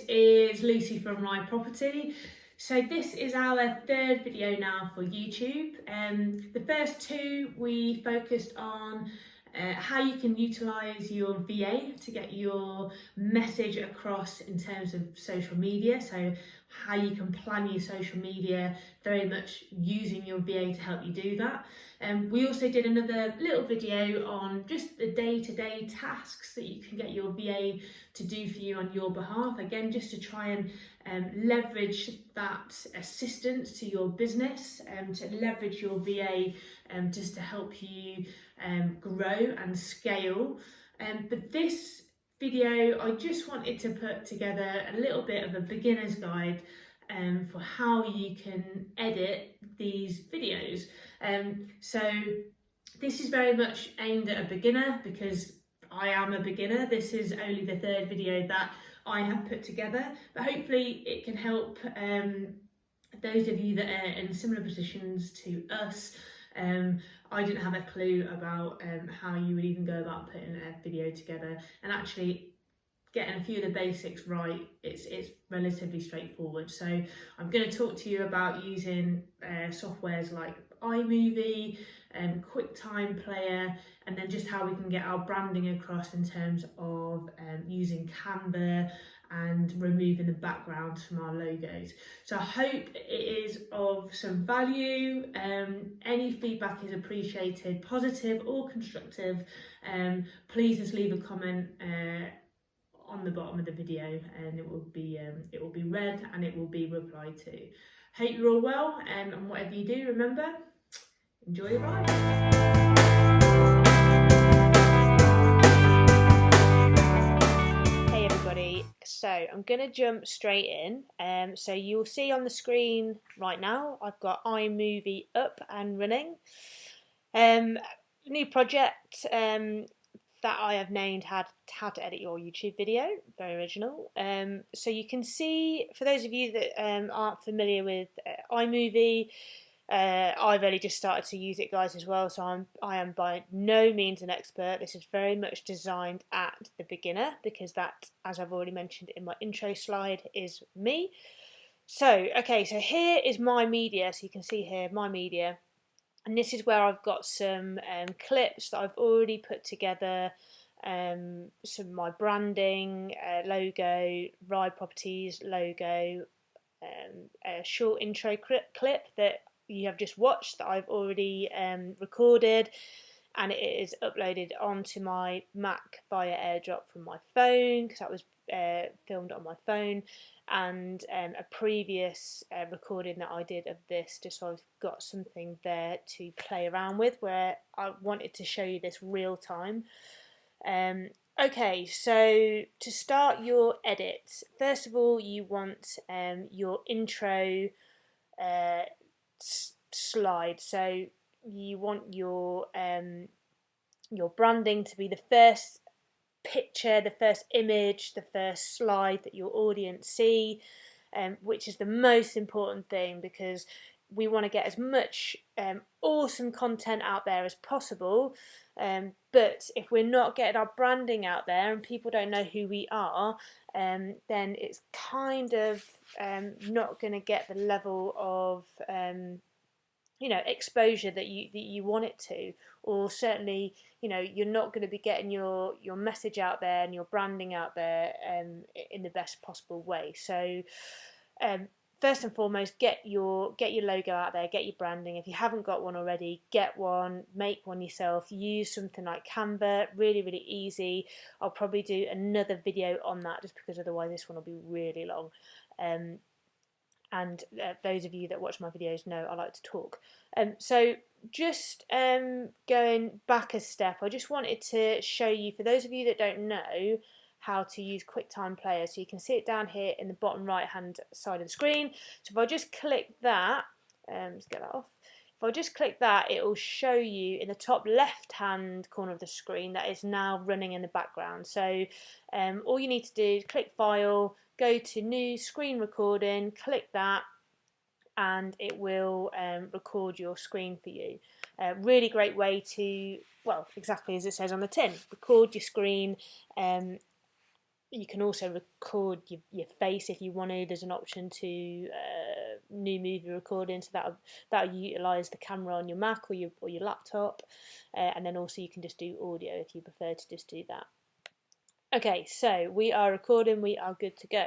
is Lucy from My Property. So this is our third video now for YouTube. The first two we focused on how you can utilise your VA to get your message across in terms of social media. So how you can plan your social media, very much using your VA to help you do that. We also did another little video on just the day-to-day tasks that you can get your VA to do for you on your behalf. Again, just to try and leverage that assistance to your business, to leverage your VA just to help you grow and scale. But this video, I just wanted to put together a little bit of a beginner's guide for how you can edit these videos. So this is very much aimed at a beginner because I am a beginner. This is only the third video that I have put together, but hopefully it can help those of you that are in similar positions to us. I didn't have a clue about how you would even go about putting a video together, and actually getting a few of the basics right, it's relatively straightforward. So I'm going to talk to you about using softwares like iMovie, QuickTime Player, and then just how we can get our branding across in terms of using Canva and removing the backgrounds from our logos. So I hope it is of some value. Any feedback is appreciated, positive or constructive. Please just leave a comment on the bottom of the video, and it will be read and it will be replied to. Hope you're all well, and whatever you do, remember, enjoy your ride. So I'm going to jump straight in. So you'll see on the screen right now I've got iMovie up and running. New project that I have named how to edit your YouTube video. Very original. So you can see, for those of you that aren't familiar with iMovie, I've only just started to use it, guys, as well, so I am by no means an expert. This is very much designed at the beginner, because that, as I've already mentioned in my intro slide, is me. So, okay, so here is my media. So you can see here, my media. And this is where I've got some clips that I've already put together, some of my branding, logo, Ride Properties logo, a short intro clip that you have just watched that I've already recorded, and it is uploaded onto my Mac via AirDrop from my phone, because that was filmed on my phone, and a previous recording that I did of this, just so I've got something there to play around with, where I wanted to show you this real time. Okay, so to start your edit, first of all you want your intro slide. So you want your branding to be the first picture, the first image, the first slide that your audience see, which is the most important thing, because we want to get as much awesome content out there as possible, but if we're not getting our branding out there and people don't know who we are, then it's kind of not going to get the level of exposure that you want it to, or certainly you're not going to be getting your message out there and your branding out there in the best possible way. So first and foremost, get your logo out there, get your branding. If you haven't got one already, get one, make one yourself. Use something like Canva, really, really easy. I'll probably do another video on that, just because otherwise this one will be really long. And those of you that watch my videos know I like to talk. So just going back a step, I just wanted to show you, for those of you that don't know, how to use QuickTime Player. So you can see it down here in the bottom right hand side of the screen. So if I just click that, let's get that off. If I just click that, it will show you in the top left hand corner of the screen that is now running in the background. So all you need to do is click File, go to New Screen Recording, click that, and it will record your screen for you. Really great way to, well, exactly as it says on the tin, record your screen You can also record your face if you want to. There's an option to new movie recording, so that'll utilise the camera on your Mac or your laptop, and then also you can just do audio if you prefer to just do that. Okay, so we are recording, we are good to go.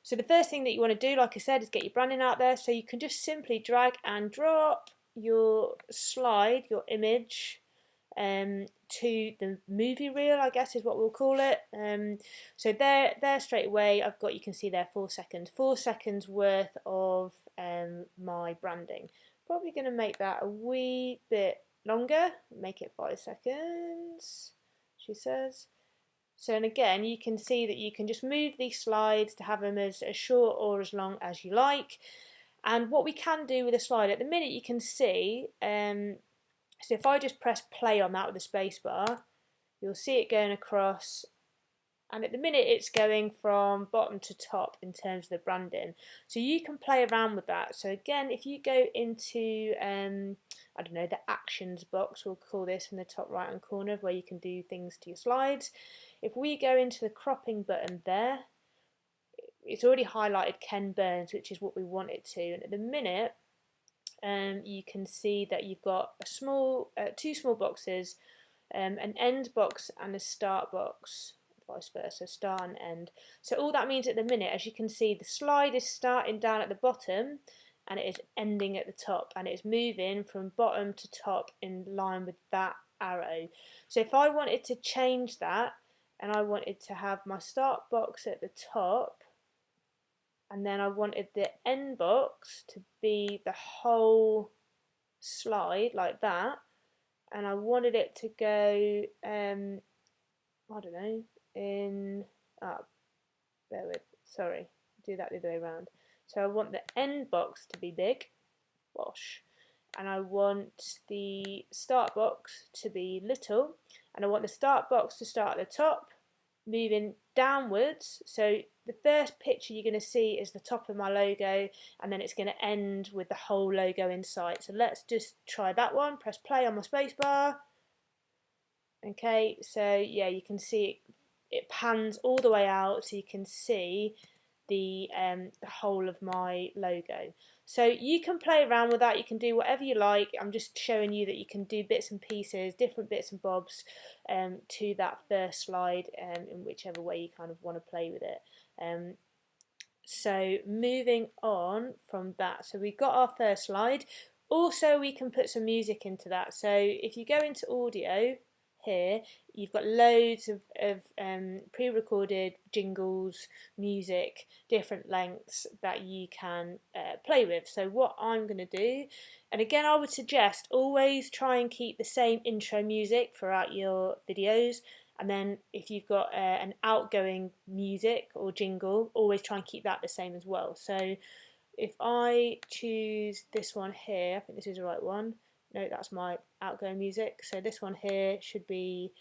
So the first thing that you want to do, like I said, is get your branding out there. So you can just simply drag and drop your slide, your image, to the movie reel, I guess is what we'll call it. So there straight away, you can see there 4 seconds. 4 seconds worth of my branding. Probably going to make that a wee bit longer, make it 5 seconds, she says. So, and again, you can see that you can just move these slides to have them as short or as long as you like. And what we can do with a slide, at the minute you can see, so if I just press play on that with the space bar, you'll see it going across, and at the minute it's going from bottom to top in terms of the branding. So you can play around with that. So again, if you go into, I don't know, the actions box, we'll call this, in the top right hand corner where you can do things to your slides. If we go into the cropping button there, it's already highlighted Ken Burns, which is what we want it to. And at the minute, you can see that you've got a small, 2 small boxes, an end box and a start box, vice versa, start and end. So all that means at the minute, as you can see, the slide is starting down at the bottom and it is ending at the top, and it's moving from bottom to top in line with that arrow. So if I wanted to change that, and I wanted to have my start box at the top, and then I wanted the end box to be the whole slide like that, and I wanted it to go, I don't know, bear with, sorry, do that the other way around. So I want the end box to be big, wash, and I want the start box to be little, and I want the start box to start at the top, moving downwards. So the first picture you're going to see is the top of my logo, and then it's going to end with the whole logo in sight. So let's just try that one. Press play on my spacebar. Okay, so yeah, you can see it pans all the way out, so you can see the whole of my logo. So you can play around with that, you can do whatever you like. I'm just showing you that you can do bits and pieces, different bits and bobs to that first slide in whichever way you kind of want to play with it. So moving on from that, so we got our first slide. Also, we can put some music into that. So if you go into audio, here you've got loads of pre-recorded jingles, music, different lengths that you can play with. So what I'm going to do, and again I would suggest always try and keep the same intro music throughout your videos, and then if you've got an outgoing music or jingle, always try and keep that the same as well. So if I choose this one here, I think this is the right one. No, that's my outgoing music. So this one here should be,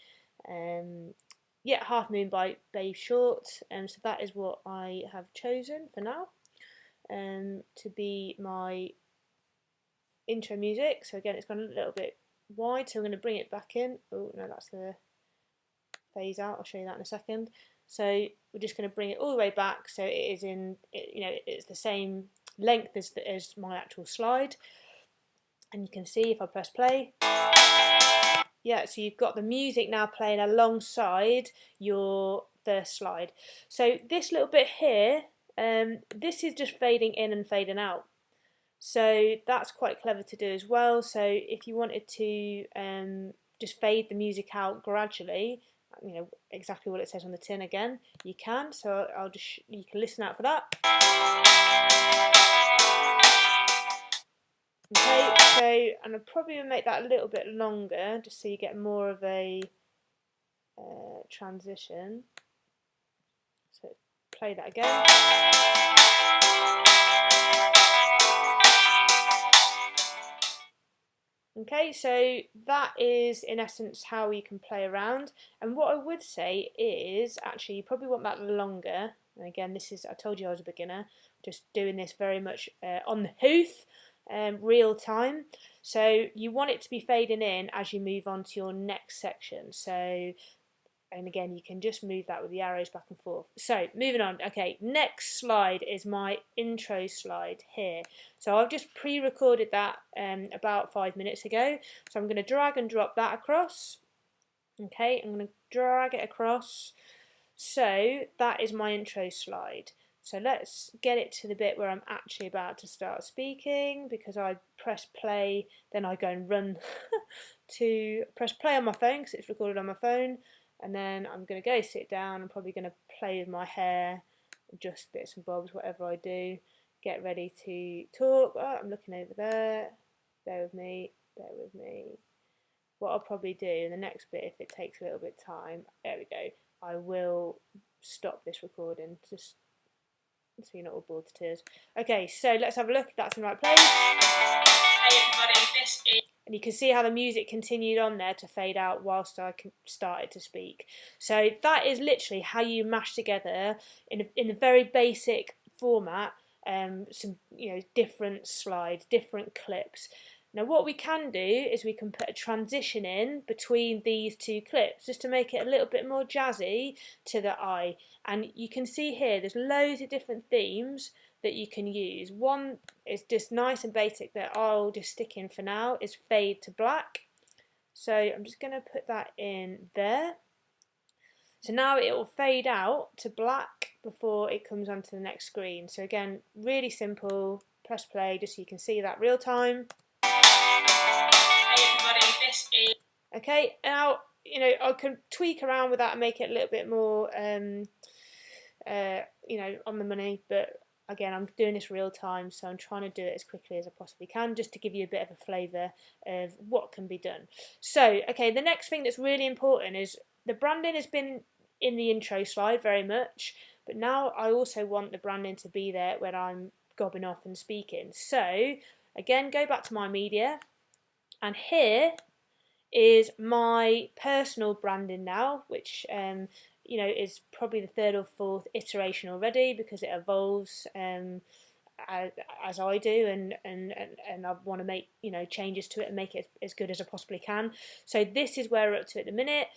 Half Moon by Babe Short. So that is what I have chosen for now to be my intro music. So again, it's gone a little bit wide, so I'm going to bring it back in. Oh no, that's the phase out. I'll show you that in a second. So we're just going to bring it all the way back, so it is in, it's the same length as my actual slide. And you can see if I press play, yeah, so you've got the music now playing alongside your first slide. So this little bit here, this is just fading in and fading out. So that's quite clever to do as well. So if you wanted to just fade the music out gradually, exactly what it says on the tin again, you can. So you can listen out for that. Okay, so, and I'll probably make that a little bit longer, just so you get more of a transition. So play that again. Okay, so that is in essence how you can play around. And what I would say is, actually, you probably want that longer. And again, I told you I was a beginner, just doing this very much on the hoof. Real time, so you want it to be fading in as you move on to your next section. So And again, you can just move that with the arrows back and forth. So moving on. Okay, next slide is my intro slide here. So I've just pre-recorded that about 5 minutes ago. So I'm going to drag and drop that across. Okay, I'm going to drag it across. So that is my intro slide. So let's get it to the bit where I'm actually about to start speaking, because I press play, then I go and run to press play on my phone because it's recorded on my phone, and then I'm going to go sit down. I'm probably going to play with my hair, adjust bits and bobs, whatever I do, get ready to talk. Oh, I'm looking over there. Bear with me, bear with me. What I'll probably do in the next bit, if it takes a little bit of time, there we go, I will stop this recording just so you're not all bored to tears. Okay, so let's have a look if that's in the right place. Hey everybody, this is... And you can see how the music continued on there to fade out whilst I started to speak. So that is literally how you mash together in a very basic format some different slides, different clips. Now what we can do is we can put a transition in between these two clips just to make it a little bit more jazzy to the eye. And you can see here there's loads of different themes that you can use. One is just nice and basic that I'll just stick in for now, is fade to black. So I'm just going to put that in there. So now it will fade out to black before it comes onto the next screen. So again, really simple. Press play just so you can see that real time. Hey everybody, this is... Okay, now I can tweak around with that and make it a little bit more on the money, but again, I'm doing this real time, so I'm trying to do it as quickly as I possibly can, just to give you a bit of a flavour of what can be done. So, okay, the next thing that's really important is the branding has been in the intro slide very much, but now I also want the branding to be there when I'm gobbing off and speaking. So, again, go back to my media, and here is my personal branding now, which is probably the third or fourth iteration already, because it evolves as I do, and I want to make changes to it and make it as good as I possibly can. So this is where we're up to at the minute,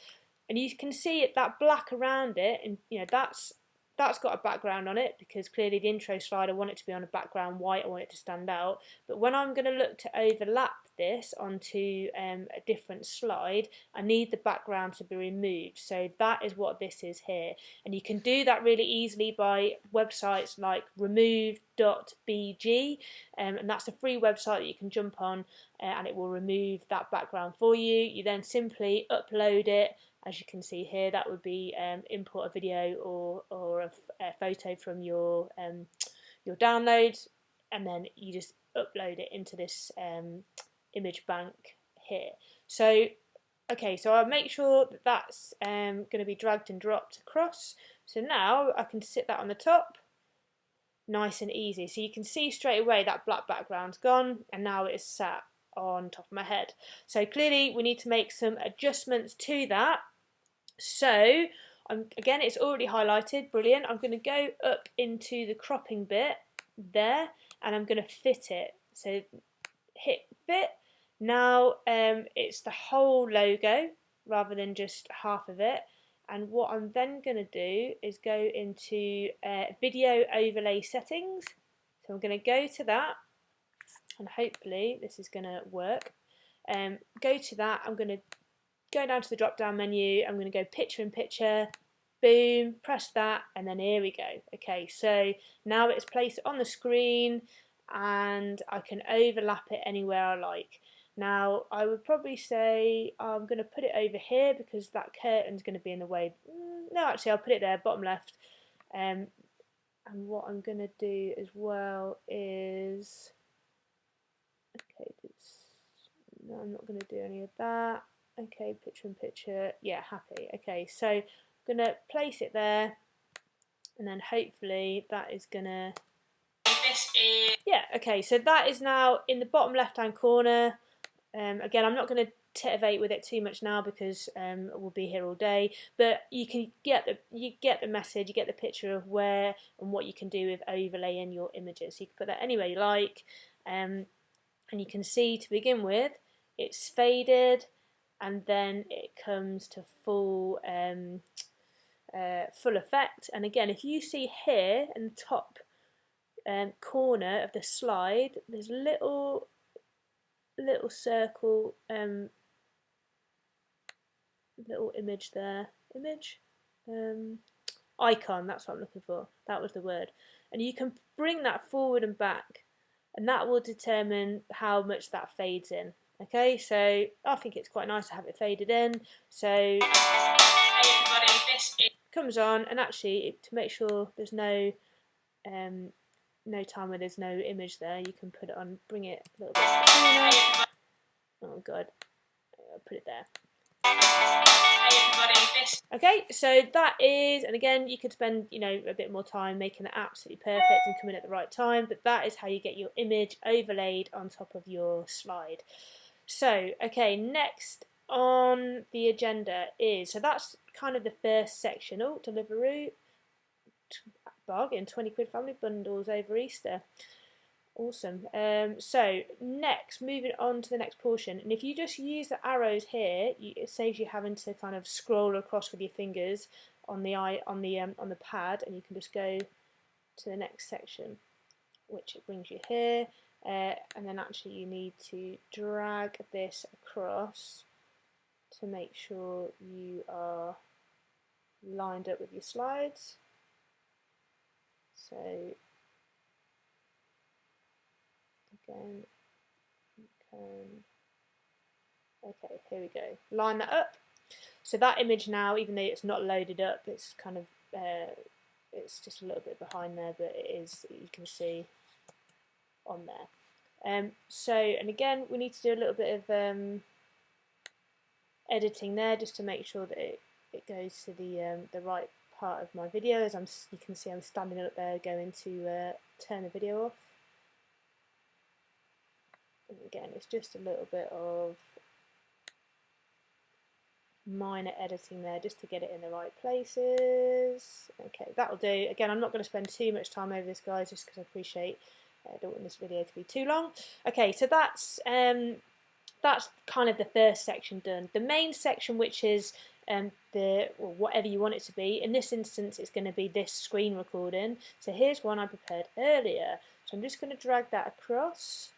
and you can see it, that black around it, and that's got a background on it, because clearly the intro slide, I want it to be on a background white, I want it to stand out. But when I'm going to look to overlap this onto a different slide, I need the background to be removed. So that is what this is here. And you can do that really easily by websites like remove.bg, and that's a free website that you can jump on, and it will remove that background for you. You then simply upload it. As you can see here, that would be import a video or a photo from your downloads, and then you just upload it into this image bank here. So, okay, so I'll make sure that that's going to be dragged and dropped across. So now I can sit that on the top, nice and easy. So you can see straight away that black background's gone, and now it is sat on top of my head. So clearly we need to make some adjustments to that. So again, it's already highlighted, brilliant. I'm going to go up into the cropping bit there, and I'm going to fit it. So hit fit. Now it's the whole logo rather than just half of it. And what I'm then going to do is go into video overlay settings. So I'm going to go to that, and hopefully this is going to work. Go to that. I'm going to go down to the drop down menu. I'm going to go picture in picture, boom, press that, and then here we go. Okay, so now it's placed on the screen, and I can overlap it anywhere I like. Now I would probably say I'm going to put it over here because that curtain's going to be in the way. No, actually I'll put it there, bottom left. And what I'm going to do as well is, okay, no, I'm not going to do any of that. Okay, picture in picture, yeah, happy. Okay, so I'm going to place it there, and then hopefully that is going to... Yeah, okay, so that is now in the bottom left-hand corner. Again, I'm not going to titivate with it too much now because we'll be here all day, but you can get the message, you get the picture of where and what you can do with overlaying your images. So you can put that anywhere you like, and you can see to begin with, it's faded, and then it comes to full full effect. And again, if you see here in the top corner of the slide, there's a little circle, little image there, icon, that's what I'm looking for, that was the word. And you can bring that forward and back, and that will determine how much that fades in. Okay, so I think it's quite nice to have it faded in. So hey everybody, this comes on, and actually to make sure there's no time where there's no image there, you can put it on, bring it a little bit sooner. Oh god, I'll put it there. Okay, so that is, and again, you could spend, a bit more time making it absolutely perfect and come in at the right time, but that is how you get your image overlaid on top of your slide. So, okay, next on the agenda is, so that's kind of the first section. Oh, Deliveroo, bargain, 20 quid family bundles over Easter. Awesome. So next, moving on to the next portion, and if you just use the arrows here, it saves you having to kind of scroll across with your fingers on the pad, and you can just go to the next section, which it brings you here, and then actually you need to drag this across to make sure you are lined up with your slides. So again, okay, here we go. Line that up. So that image now, even though it's not loaded up, it's kind of it's just a little bit behind there, but it is, you can see on there. So, and again, we need to do a little bit of editing there, just to make sure that it goes to the right part of my video. As you can see, I'm standing up there, going to turn the video off. And again, it's just a little bit of minor editing there, just to get it in the right places. Okay, that'll do. Again, I'm not going to spend too much time over this, guys, just because I appreciate I don't want this video to be too long. Okay, so that's kind of the first section done. The main section, which is whatever you want it to be. In this instance, it's going to be this screen recording. So here's one I prepared earlier. So I'm just going to drag that across,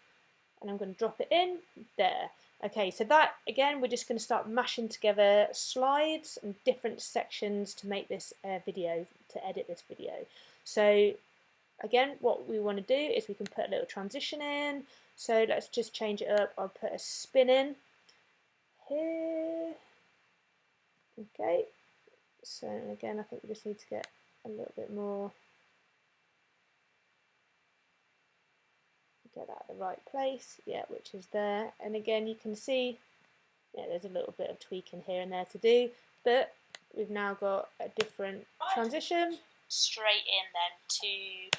and I'm going to drop it in there. Okay, so that, again, we're just going to start mashing together slides and different sections to make this video, to edit this video. So again, what we want to do is we can put a little transition in. So let's just change it up. I'll put a spin in here. Okay, so again, I think we just need to get a little bit more, get that at the right place, yeah, which is there. And again, you can see, yeah, there's a little bit of tweaking here and there to do, but we've now got a different transition. Straight in then to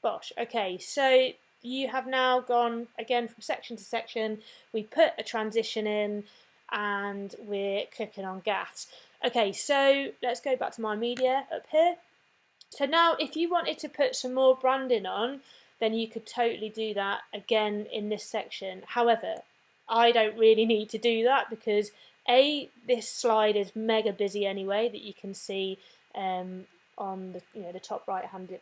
Bosh. Okay, so you have now gone again from section to section. We put a transition in, and we're clicking on gas. Okay, so let's go back to my media up here. So now, if you wanted to put some more branding on, then you could totally do that again in this section. However, I don't really need to do that because this slide is mega busy anyway, that you can see on the top right hand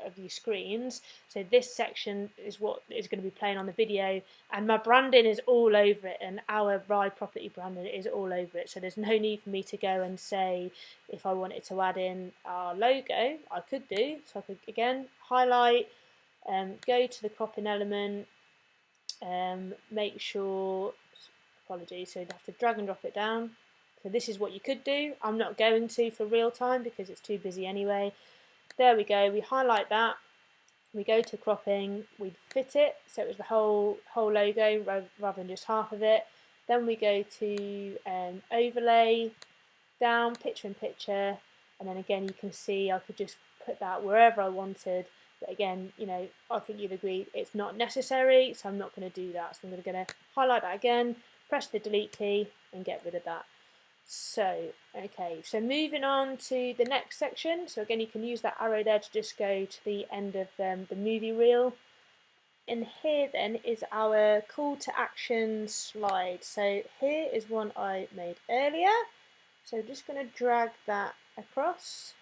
of your screens. So this section is what is going to be playing on the video, and my branding is all over it, and our Ride Property branding is all over it. So there's no need for me to go and say, if I wanted to add in our logo, I could do. So I could again highlight, go to the cropping element, make sure, apologies, so you'd have to drag and drop it down. So this is what you could do. I'm not going to for real time because it's too busy anyway. There we go, we highlight that, we go to cropping, we fit it so it was the whole logo rather than just half of it. Then we go to overlay, down, picture in picture, and then again you can see I could just put that wherever I wanted. But again, I think you'd agree it's not necessary, so I'm not going to do that. So I'm going to highlight that again, press the delete key, and get rid of that. So, okay, so moving on to the next section. So again, you can use that arrow there to just go to the end of the movie reel. in here then is our call to action slide. So here is one I made earlier. So just going to drag that across,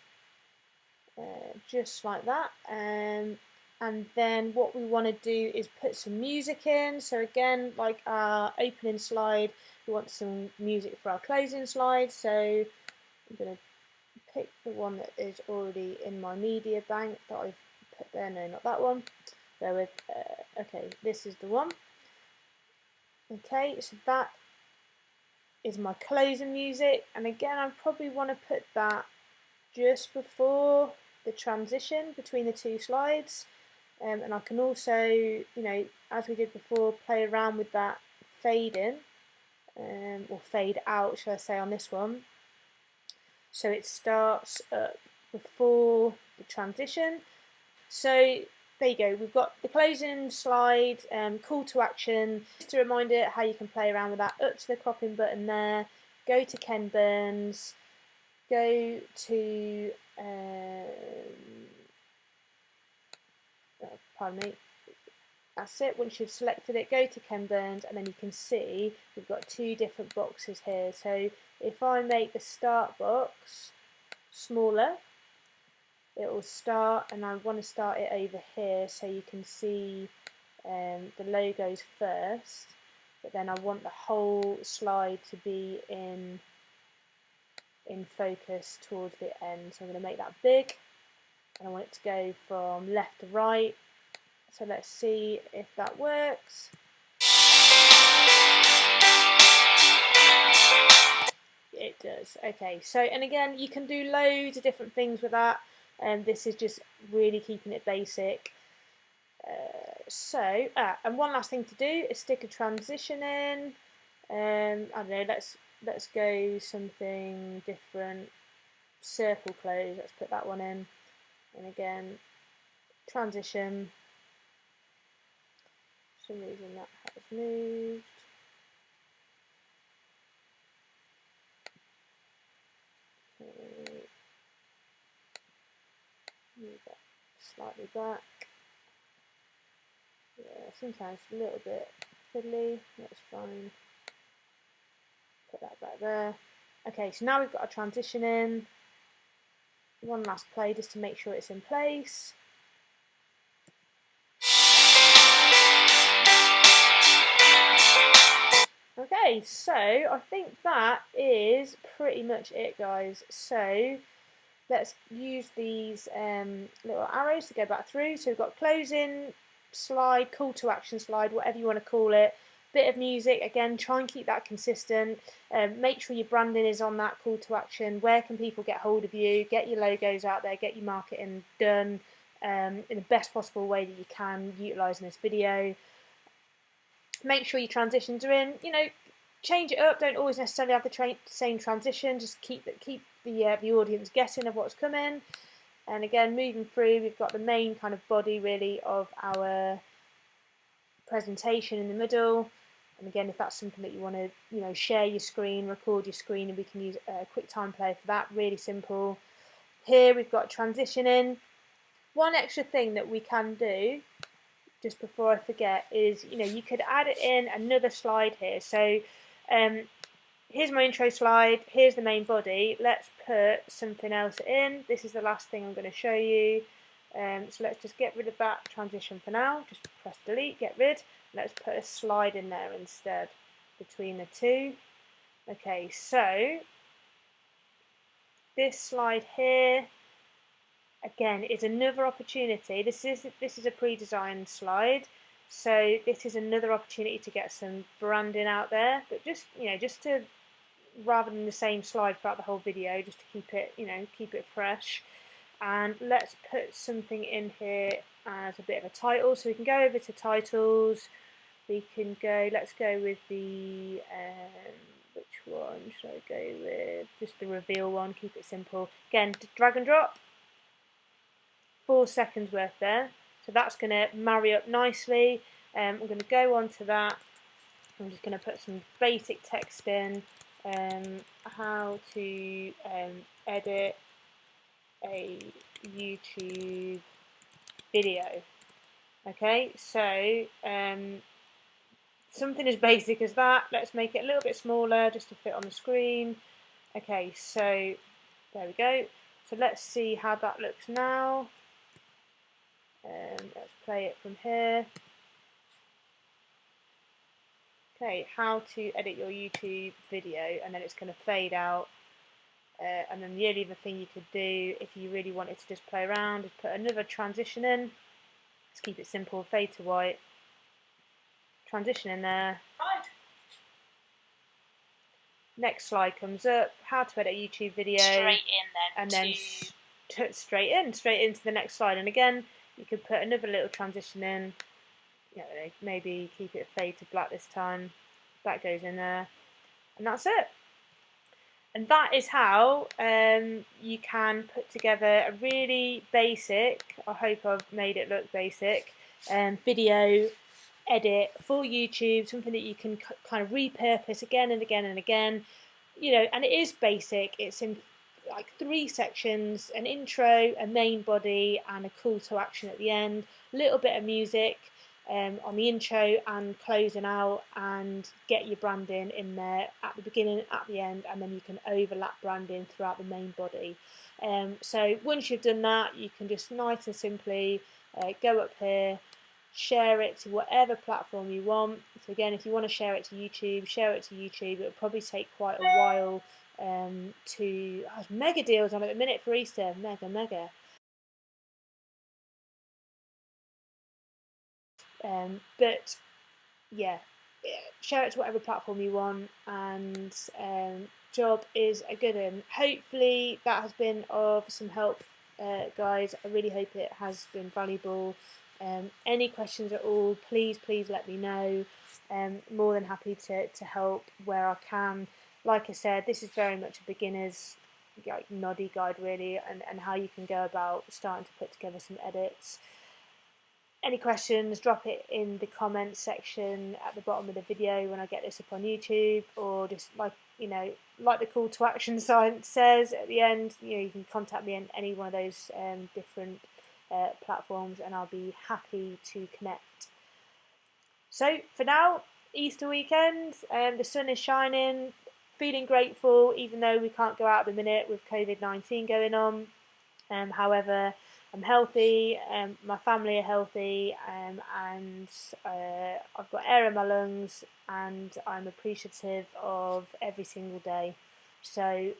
just like that. And then what we want to do is put some music in. So again, like our opening slide, we want some music for our closing slide. So I'm going to pick the one that is already in my media bank that I've put there. No, not that one. There with okay, this is the one. Okay, so that is my closing music, and again I probably want to put that just before the transition between the two slides, and I can also, you know, as we did before, play around with that fade in, or fade out shall I say, on this one, so it starts up before the transition. So there you go, we've got the closing slide, call to action. Just a reminder how you can play around with that, up to the cropping button there, go to Ken Burns, go to, pardon me, that's it. Once you've selected it, go to Ken Burns, and then you can see we've got two different boxes here. So if I make the start box smaller, it will start, and I want to start it over here so you can see the logos first, but then I want the whole slide to be in focus towards the end. So I'm going to make that big, and I want it to go from left to right. So let's see if that works. It does. Okay, so, and again, you can do loads of different things with that. This is just really keeping it basic. And one last thing to do is stick a transition in. I don't know, let's go something different. Circle close, let's put that one in. And again, transition. For some reason that has moved. Move that slightly back. Yeah, sometimes a little bit fiddly. That's fine. Put that back there. Okay, so now we've got a transition in. One last play just to make sure it's in place. Okay, so I think that is pretty much it, guys. So let's use these little arrows to go back through. So we've got closing slide, call to action slide, whatever you want to call it. Bit of music, again, try and keep that consistent. Make sure your branding is on that call to action. Where can people get hold of you? Get your logos out there, get your marketing done in the best possible way that you can, utilising this video. Make sure your transitions are in. You know, change it up. Don't always necessarily have the same transition. Just keep the audience guessing of what's coming. And again, moving through, we've got the main kind of body really of our presentation in the middle. And again, if that's something that you want to, you know, share your screen, record your screen, and we can use a QuickTime Player for that. Really simple. Here we've got transition in. One extra thing that we can do, just before I forget, is, you know, you could add it in another slide here. So here's my intro slide, here's the main body. Let's put something else in. This is the last thing I'm going to show you. So let's just get rid of that transition for now. Just press delete, get rid. Let's put a slide in there instead between the two. Okay, so this slide here, again, is another opportunity. This is a pre-designed slide, so this is another opportunity to get some branding out there. But just, you know, just to, rather than the same slide throughout the whole video, just to keep it, you know, keep it fresh. And let's put something in here as a bit of a title. So we can go over to titles. We can go. Let's go with the which one should I go with? Just the reveal one. Keep it simple. Again, drag and drop. 4 seconds worth there. So that's going to marry up nicely. I'm going to go on to that. I'm just going to put some basic text in. How to edit a YouTube video. Okay, so something as basic as that. Let's make it a little bit smaller just to fit on the screen. Okay, so there we go. So let's see how that looks now. Let's play it from here. Okay, how to edit your YouTube video, and then it's going to fade out. And then the only other thing you could do if you really wanted to just play around is put another transition in. Let's keep it simple, fade to white. Transition in there. Right. Next slide comes up, how to edit a YouTube video. Straight in then. And then straight into the next slide. And again, you could put another little transition in. You know, maybe keep it fade to black this time. That goes in there. And that's it. And that is how you can put together a really basic, I hope I've made it look basic, video edit for YouTube, something that you can kind of repurpose again and again and again. You know, and it is basic. It's in like 3 sections: an intro, a main body, and a call to action at the end. A little bit of music on the intro and closing out, and get your branding in there at the beginning, at the end, and then you can overlap branding throughout the main body. So once you've done that, you can just nice and simply go up here, share it to whatever platform you want. So again, if you want to share it to YouTube, share it to YouTube. It'll probably take quite a while to... there's mega deals on at the minute for Easter. Mega. But yeah, share it to whatever platform you want, and job is a good one. Hopefully that has been of some help, guys. I really hope it has been valuable. Any questions at all, please let me know. More than happy to help where I can. Like I said, this is very much a beginner's noddy guide really, and how you can go about starting to put together some edits. Any questions, drop it in the comments section at the bottom of the video when I get this up on YouTube, or just like the call to action sign says at the end, you can contact me on any one of those different platforms, and I'll be happy to connect. So for now, Easter weekend, the sun is shining, feeling grateful even though we can't go out at the minute with COVID-19 going on. However, I'm healthy, my family are healthy, and I've got air in my lungs, and I'm appreciative of every single day. So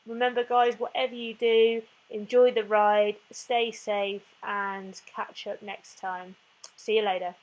remember guys, whatever you do, enjoy the ride, stay safe, and catch up next time. See you later.